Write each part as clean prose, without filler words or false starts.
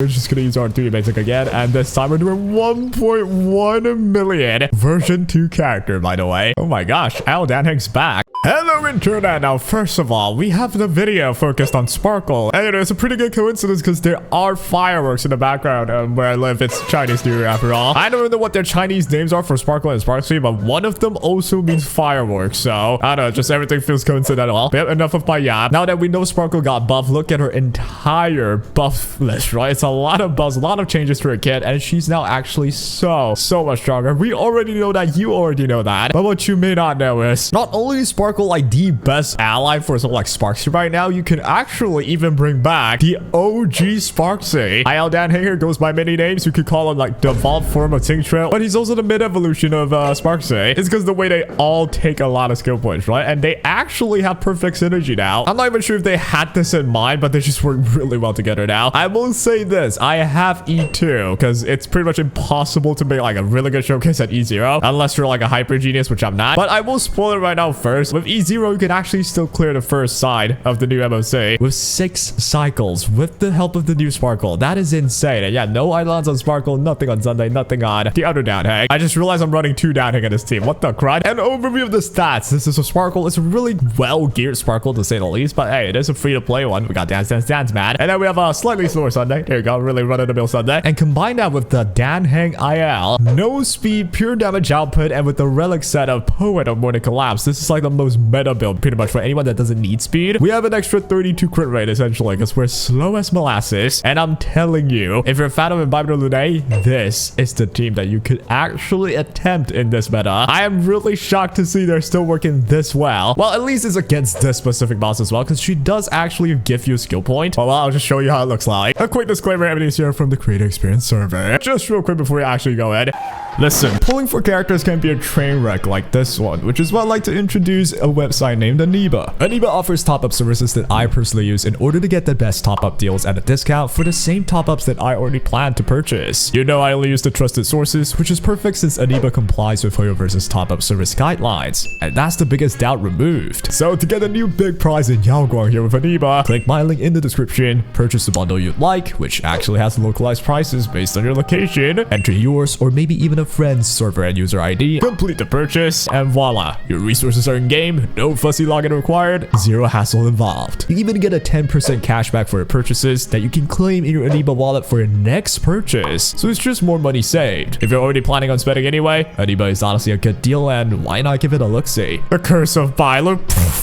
We're just gonna use our 3 basic again, and this time we're doing 1.1 million version 2 character, by the way. Oh my gosh, Heng's back. Hello internet. Now first of all, we have the video focused on Sparkle, and it's a pretty good coincidence because there are fireworks in the background where I live. It's Chinese New Year after all. I don't know what their Chinese names are for Sparkle and Sparxie, but one of them also means fireworks, so I don't know, just everything feels coincidental. But enough of my yap. Now that we know Sparkle got buffed, look at her entire buff list, right? It's a lot of buffs, a lot of changes to her kit, and she's now actually so much stronger. We already know that, you already know that, but what you may not know is not only is Sparkle like the best ally for something like Sparxie right now, you can actually even bring back the OG Sparxie. Heng here goes by many names. You could call him like the evolved form of Tingtrail, but he's also the mid-evolution of Sparxie. It's because the way they all take a lot of skill points, right? And they actually have perfect synergy now. I'm not even sure if they had this in mind, but they just work really well together now. I will say this, I have E2 because it's pretty much impossible to make like a really good showcase at E0 unless you're like a hyper genius, which I'm not. But I will spoil it right now first. With E0, you can actually still clear the first side of the new MOC with 6 cycles with the help of the new Sparkle. That is insane. And yeah, no islands on Sparkle, nothing on Sunday, nothing on the other Heng. I just realized I'm running 2 Heng in this team. What the crud? An overview of the stats. This is a Sparkle. It's a really well-geared Sparkle to say the least, but hey, it is a free-to-play one. We got Dance, man. And then we have a slightly slower Sunday. There you go, really run-of-the-mill Sunday. And combine that with the Heng IL, no speed, pure damage output, and with the relic set of Poet of Morning Collapse. This is like the most meta build pretty much for anyone that doesn't need speed. We have an extra 32 crit rate essentially because we're slow as molasses, and I'm telling you, if you're a fan of Imbibe Lune, this is the team that you could actually attempt in this meta. I am really shocked to see they're still working this well. Well, at least it's against this specific boss as well, because she does actually give you a skill point. Well, I'll just show you how it looks like. A quick disclaimer, everything's here from the Creator Experience server. Just real quick before we actually go in. Listen, pulling for characters can be a train wreck like this one, which is why I'd like to introduce a website named Aniba. Aniba offers top-up services that I personally use in order to get the best top-up deals at a discount for the same top-ups that I already planned to purchase. You know I only use the trusted sources, which is perfect since Aniba complies with Hoyoverse's top-up service guidelines, and that's the biggest doubt removed. So to get a new big prize in yaoguang here with Aniba, click my link in the description, purchase the bundle you'd like, which actually has localized prices based on your location, enter yours or maybe even a friend's server and user ID, complete the purchase, and voila, your resources are in game, no fussy login required, zero hassle involved. You even get a 10% cashback for your purchases that you can claim in your Aniba wallet for your next purchase, so it's just more money saved. If you're already planning on spending anyway, Aniba is honestly a good deal, and why not give it a look-see? The curse of buy, look,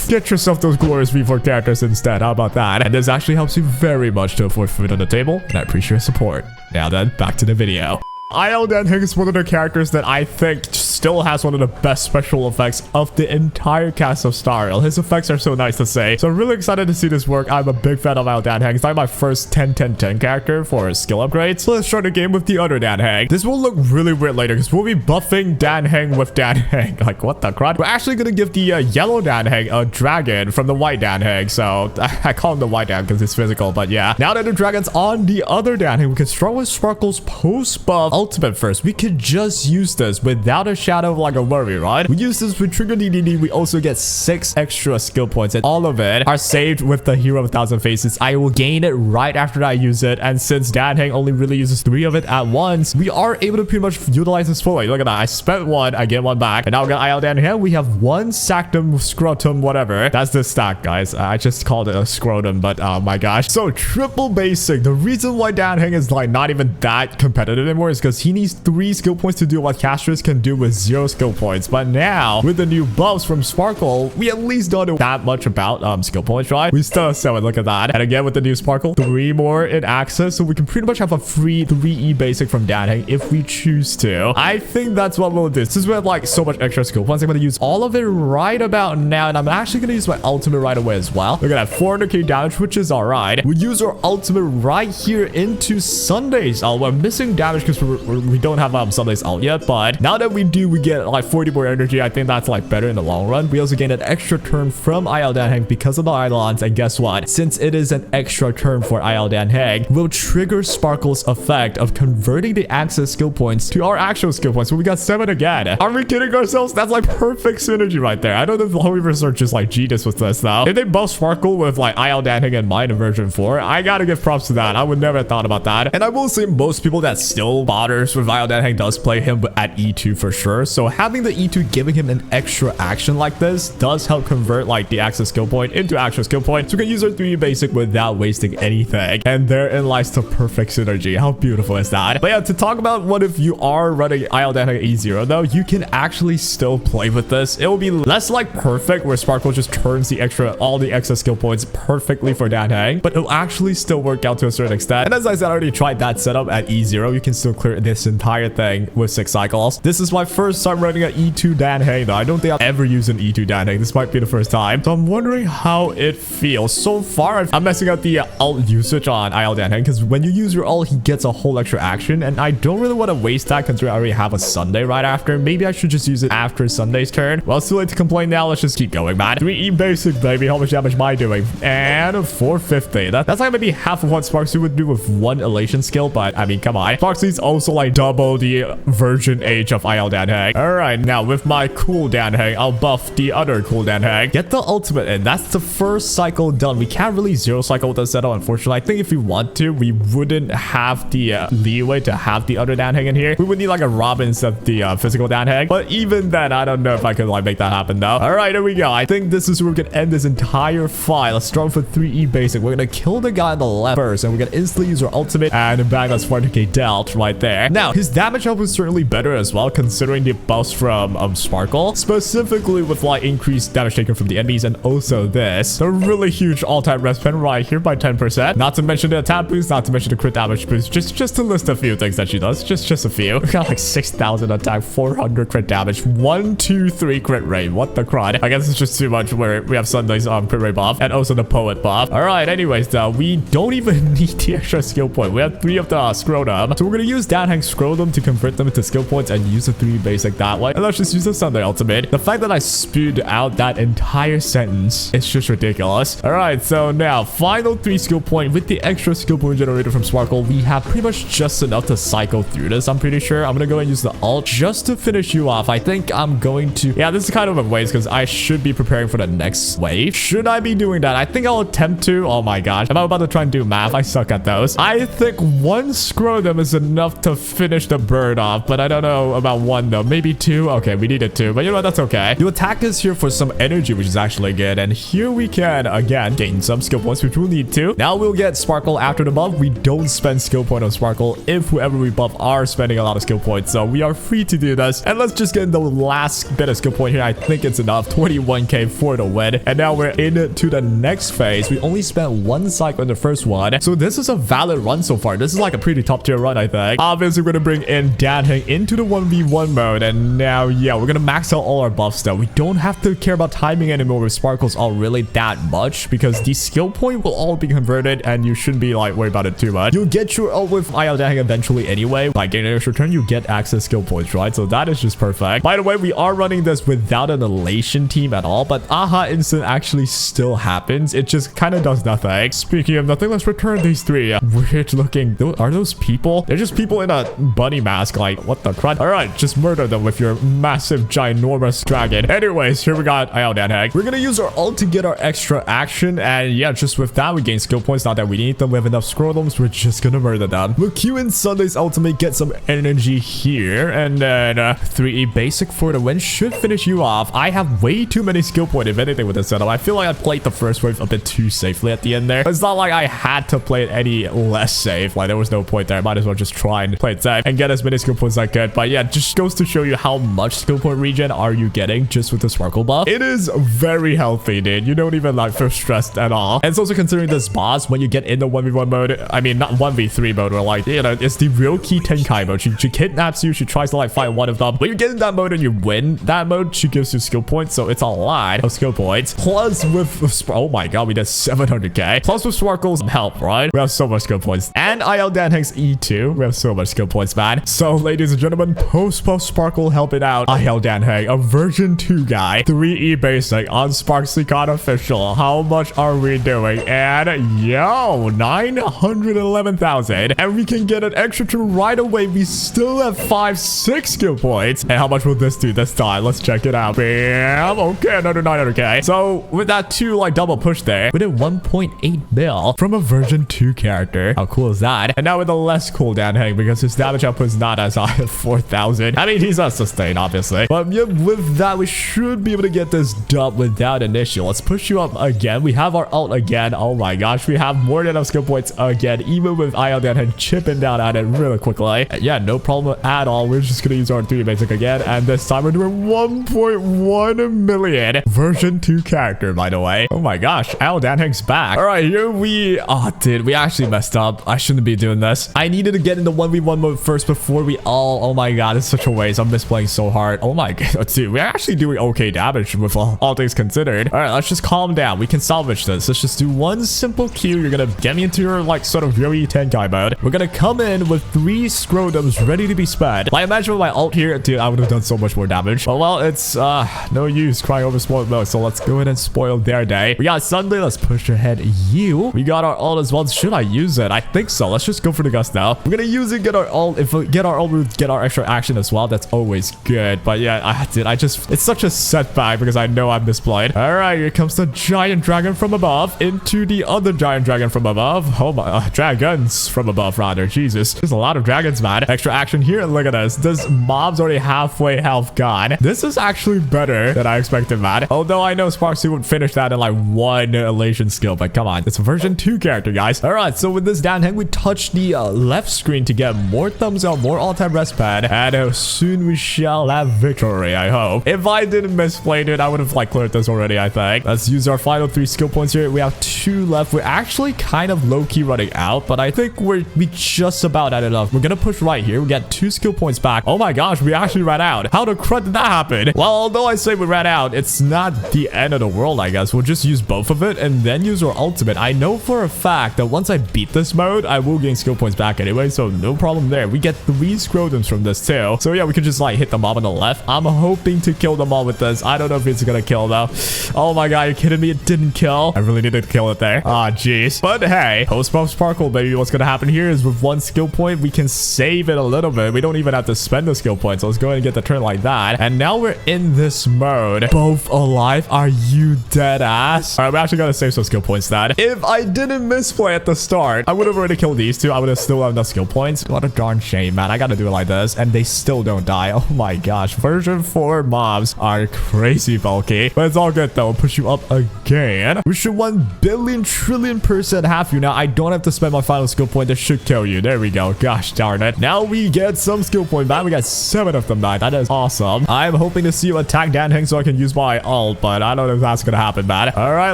get yourself those glorious V4 characters instead, how about that? And this actually helps you very much to afford food on the table, and I appreciate your support. Now then, back to the video. Heng is one of the characters that I think still has one of the best special effects of the entire cast of Star Rail. His effects are so nice to say. So I'm really excited to see this work. I'm a big fan of Heng. It's like my first 10-10-10 character for skill upgrades. So let's start the game with the other Heng. This will look really weird later because we'll be buffing Heng with Heng. Like, what the crud? We're actually going to give the yellow Heng a dragon from the white Heng. So I call him the white Dan because it's physical, but yeah. Now that the dragon's on the other Heng, we can start with Sparkle's post-buff ultimate first. We could just use this without a shadow of like a worry, right? We use this with trigger DDD. We also get 6 extra skill points, and all of it are saved with the Hero of 1,000 Faces. I will gain it right after I use it, and since Heng only really uses 3 of it at once, we are able to pretty much utilize this fully. Look at that. I spent 1, I get 1 back, and now we got Heng. We have 1 Sactum, Scrotum, whatever. That's the stack, guys. I just called it a Scrotum, but oh my gosh. So triple basic. The reason why Heng is like not even that competitive anymore is because he needs 3 skill points to do what Castrus can do with 0 skill points. But now with the new buffs from Sparkle, we at least don't know that much about skill points, right? We still have 7. Look at that. And again with the new Sparkle, 3 more in access, so we can pretty much have a free 3E basic from Heng if we choose to. I think that's what we'll do. Since we have like so much extra skill points, I'm going to use all of it right about now, and I'm actually going to use my ultimate right away as well. Look at that, 400k damage, which is all right. We use our ultimate right here into Sunday's ult. We're missing damage because we don't have Sunday's ult yet, but now that we do Hopefully we get like 40 more energy. I think that's like better in the long run. We also gain an extra turn from Heng because of the Eidolons. And guess what? Since it is an extra turn for Heng, we'll trigger Sparkle's effect of converting the access skill points to our actual skill points. So we got 7 again. Are we kidding ourselves? That's like perfect synergy right there. I don't know if the Homeweavers are just like genius with this though. If they buff Sparkle with like Heng and mine in version 4, I gotta give props to that. I would never have thought about that. And I will say most people that still bothers with Heng does play him at E2 for sure. So having the E2 giving him an extra action like this does help convert like the access skill point into actual skill point. So we can use our 3 basic without wasting anything. And therein lies the perfect synergy. How beautiful is that? But yeah, to talk about what if you are running Heng E0 though, you can actually still play with this. It will be less like perfect where Sparkle just turns all the excess skill points perfectly for Heng, but it'll actually still work out to a certain extent. And as I said, I already tried that setup at E0. You can still clear this entire thing with 6 cycles. This is my first time running an E2 Heng though. I don't think I've ever used an E2 Heng. This might be the first time. So I'm wondering how it feels. So far, I'm messing up the ult usage on Heng because when you use your ult, he gets a whole extra action. And I don't really want to waste that considering I already have a Sunday right after. Maybe I should just use it after Sunday's turn. Well, it's too late to complain now. Let's just keep going, man. 3E basic, baby. How much damage am I doing? And 450. That's like maybe half of what Sparxie would do with 1 elation skill, but I mean, come on. Sparxie's also like double the version age of Heng. Alright, now with my cool Heng, I'll buff the other cool Heng. Get the ultimate in. That's the first cycle done. We can't really 0 cycle with this setup, unfortunately. I think if we want to, we wouldn't have the leeway to have the other Heng in here. We would need like a Robin instead of the physical Heng. But even then, I don't know if I could like make that happen though. Alright, here we go. I think this is where we can end this entire fight. Let's start with 3E basic. We're gonna kill the guy on the left first, and we're gonna instantly use our ultimate and bang that 400k dealt right there. Now, his damage health is certainly better as well, considering the buffs from Sparkle, specifically with like increased damage taken from the enemies, and also this, the really huge all-time res pen right here by 10%. Not to mention the attack boost, not to mention the crit damage boost. Just to list a few things that she does. Just a few. We got like 6,000 attack, 400 crit damage, 1, 2, 3 crit rate. What the crud? I guess it's just too much where we have Sunday's crit rate buff and also the poet buff. All right, anyways though, we don't even need the extra skill point. We have 3 of the scrotum, so we're gonna use Heng's scrotum to convert them into skill points and use the 3 basic that way. And let's just use the Sunday ultimate. The fact that I spewed out that entire sentence, it's just ridiculous. All right, so now final 3 skill point with the extra skill point generated from Sparkle. We have pretty much just enough to cycle through this. I'm pretty sure I'm gonna go and use the ult just to finish you off. I think I'm going to, yeah, this is kind of a waste because I should be preparing for the next wave. Should I be doing that? I think I'll attempt to. Oh my gosh, am I about to try and do math? I suck at those. I think 1 scrotum is enough to finish the bird off, but I don't know about 1 though. Maybe 2. Okay, we needed 2, but you know what? That's okay. The attack is here for some energy, which is actually good. And here we can again gain some skill points, which we'll need to. Now we'll get Sparkle after the buff. We don't spend skill point on Sparkle if whoever we buff are spending a lot of skill points, so we are free to do this. And let's just get the last bit of skill point here. I think it's enough. 21k for the win. And now we're into the next phase. We only spent 1 cycle in the first one, so this is a valid run so far. This is like a pretty top tier run, I think. Obviously, we're gonna bring in Heng into the 1v1 mode, and now, yeah, we're gonna max out all our buffs though. We don't have to care about timing anymore with Sparkles all really that much because the skill point will all be converted, and you shouldn't be like worried about it too much. You'll get your ult with Heng eventually anyway. By getting an extra turn, you get access skill points, right? So that is just perfect. By the way, we are running this without an elation team at all, but aha instant actually still happens. It just kind of does nothing. Speaking of nothing, let's return these 3 weird looking. Are those people? They're just people in a bunny mask. Like, what the crud? All right, just murder them with your massive ginormous dragon. Anyways, here we got Heng. We're gonna use our ult to get our extra action, and yeah, just with that we gain skill points. Not that we need them. We have enough scrotums. We're just gonna murder them. We'll queue in Sunday's ultimate, get some energy here, and then 3E basic for the win should finish you off. I have way too many skill points if anything with this setup. I feel like I played the first wave a bit too safely at the end there. It's not like I had to play it any less safe. Like, there was no point there. I might as well just try and play it safe and get as many skill points as I could. But yeah, just goes to show you how much skill point regen are you getting just with the Sparkle buff. It is very healthy, dude. You don't even like feel stressed at all. And it's also considering this boss, when you get in the 1v1 mode, I mean, not 1v3 mode, or like, you know, it's the real key Tenkai mode. She kidnaps you. She tries to like fight one of them. When you get in that mode and you win that mode, she gives you skill points. So it's a lot of skill points. Plus with, oh my god, we did 700k. Plus with Sparkle's help, right? We have so much skill points. And Heng's E2. We have so much skill points, man. So ladies and gentlemen, post Sparkle helping out Dan Heng, a version 2 guy, 3E basic on sparxie official. How much are we doing? And yo, 911,000. And we can get an extra 2 right away. We still have 6 skill points. And how much will this do this time? Let's check it out. Bam. Okay, another 900k. So with that 2 like double push there, we did 1.8 mil from a version 2 character. How cool is that? And now with the less cool Dan Heng, because his damage output is not as high as 4,000. I mean, he's not sustained, obviously. But yeah, with that, we should be able to get this dub without an issue. Let's push you up again. We have our ult again. Oh my gosh, we have more than enough skill points again, even with Dan Heng chipping down at it really quickly. Yeah, no problem at all. We're just gonna use our 3 basic again, and this time we're doing 1.1 million version 2 character, by the way. Oh my gosh, Dan Heng's back. All right, here we... Oh, dude, we actually messed up. I shouldn't be doing this. I needed to get in the 1v1 mode first before we all... Oh my god, it's such a waste. I'm misplaying so hard. Oh my god, dude, we're actually doing okay damage with all things considered. All right, let's just calm down. We can salvage this. Let's just do one simple Q. You're gonna get me into your like sort of really Tenkai mode. We're gonna come in with 3 scrotums ready to be sped. Like, imagine with my ult here, dude, I would have done so much more damage. But well, it's no use crying over spoiled milk. So let's go ahead and spoil their day. We got Sunday. Let's push ahead you. We got our ult as well. Should I use it? I think so. Let's just go for the gust now. We're gonna use it, get our ult. If we get our ult, we'll get our extra action as well. That's always good. But yeah, it's such a setback because I know I'm misplayed. All right, here comes the giant dragon from above into the other giant dragon from above. Oh my, dragons from above rather. Jesus, there's a lot of dragons, man. Extra action here. Look at this. This mob's already halfway health gone. This is actually better than I expected, man. Although I know sparxie would finish that in like 1 elation skill, but come on, it's a version 2 character, guys. All right, so with this Dan Heng, we touch the left screen to get more thumbs up, more all-time rest pad, and soon we shall have victory, I hope. If I didn't misplay it, I would have like cleared this already, I think. Let's use our final 3 skill points here. We have 2 left. We're actually kind of low-key running out, but I think we just about had enough. We're gonna push right here. We get 2 skill points back. Oh my gosh, we actually ran out. How the crud did that happen? Well, although I say we ran out, it's not the end of the world, I guess. We'll just use both of it and then use our ultimate. I know for a fact that once I beat this mode, I will gain skill points back anyway, so no problem there. We get 3 scrotums from this too. So yeah, we could just like hit the mob on the left. I'm hoping to kill them all with this. I don't know if it's gonna kill though. Oh my god, you're kidding me? It didn't kill. I really needed to kill it there. Ah, jeez. But hey, post buff sparkle, baby. What's gonna happen here is with 1 skill point, we can save it a little bit. We don't even have to spend the skill point. So let's go ahead and get the turn like that. And now we're in this mode. Both alive? Are you dead ass? All right, we're actually gonna save some skill points then. If I didn't misplay at the start, I would have already killed these 2. I would have still had enough skill points. What a darn shame, man. I gotta do it like this. And they still don't die. Oh my gosh. Version 4 mobs are crazy bulky. But it's all good though. We'll push you up again. We should 1 billion trillion % have you. Now I don't have to spend my final skill point. This should kill you. There we go. Gosh darn it. Now we get some skill point back. We got 7 of them back. That is awesome. I'm hoping to see you attack Dan Heng so I can use my ult, but I don't know if that's gonna happen, man. All right,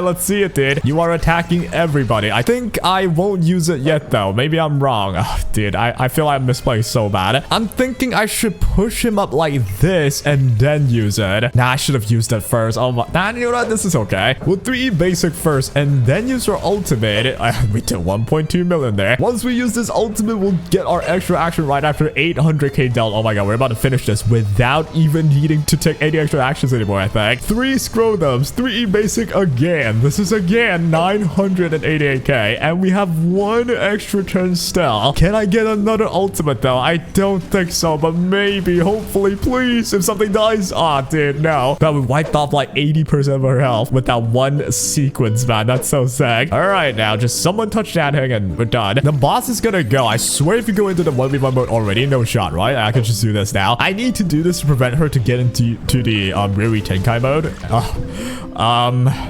let's see it, dude. You are attacking everybody. I think I won't use it yet though. Maybe I'm wrong. Oh, dude, I feel like I'm misplaying so bad. I'm thinking I should push him up like this and then use it. Nah, I should have used it first. Oh my, nah, you know what? This is okay. We'll 3 basic first and then use our ultimate. We did 1.2 million there. Once we use this ultimate, we'll get our extra action right after 800k dealt. Oh my god, we're about to finish this without even needing to take any extra actions anymore, I think. 3 scrotums, 3 basic again. This is again 988k, and we have 1 extra turn still. Can I get another ultimate though? I don't think so, but maybe, hopefully, please. If something dies, oh dude, no. But we wiped off like 80% of our health with that 1 sequence, man. That's so sick. All right, now just someone touch Dan Heng and we're done. The boss is gonna go. I swear if you go into the 1v1 mode already, no shot, right? I can just do this now. I need to do this to prevent her to get into the Riri Tenkai mode.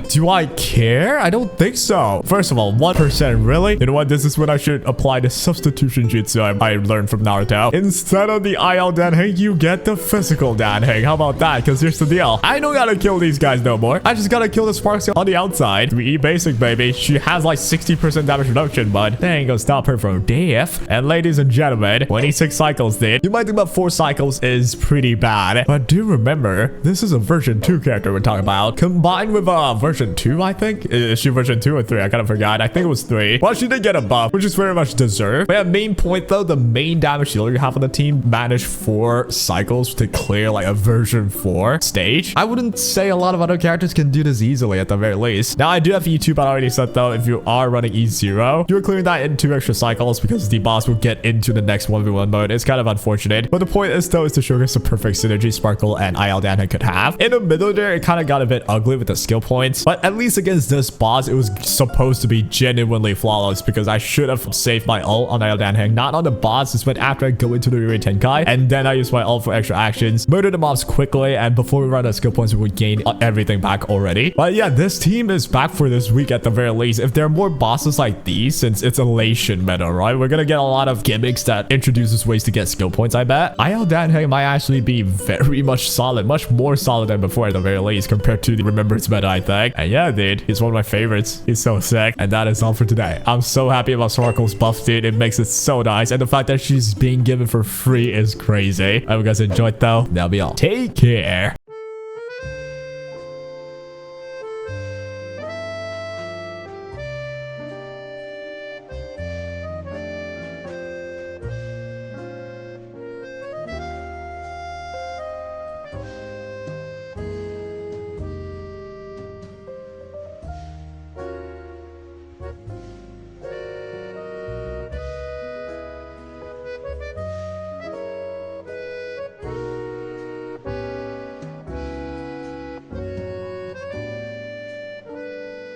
Do I care? I don't think so. First of all, 1%, really? You know what? This is when I should apply the substitution jutsu I learned from Naruto. Instead of the IL Dan Heng, you get the physical Dan Heng. How about that? Because here's the deal. I don't gotta kill these guys no more. I just gotta kill the sparxie on the outside. 3E basic, baby. She has like 60% damage reduction, but that ain't gonna stop her from death. And ladies and gentlemen, 26 cycles, dude. You might think about 4 cycles is pretty bad, but do remember, this is a version 2 character we're talking about. Combined with version 2, I think. Is she version 2 or 3? I kind of forgot. I think it was 3. Well, she did get a buff, which is very much deserved. But yeah, main point though, the main damage dealer you have on the team managed 4 4 cycles to clear like a version 4 stage. I wouldn't say a lot of other characters can do this easily at the very least. Now I do have E2, but I already said though, if you are running E0, you're clearing that in 2 extra cycles because the boss will get into the next 1v1 mode. It's kind of unfortunate, but the point is though is to showcase the perfect synergy Sparkle and Dan could have. In the middle there, it kind of got a bit ugly with the skill points, but at least against this boss, it was supposed to be genuinely flawless because I should have saved my ult on Heng, not on the boss. This went after I go into the Tenkai, and then I used my ult for extra actions, murder the mobs quickly, and before we run out skill points, we would gain everything back already. But yeah, this team is back for this week at the very least. If there are more bosses like these, since it's elation meta, right? We're gonna get a lot of gimmicks that introduces ways to get skill points, I bet. Heng might actually be very much solid, much more solid than before at the very least compared to the Remembrance meta, I think. And yeah, dude, he's one of my favorites. He's so sick. And that is all for today. I'm so happy about Sparkle's buff, dude. It makes it so nice. And the fact that she's being given for free is crazy. I hope you guys enjoyed though. That'll be all. Take care.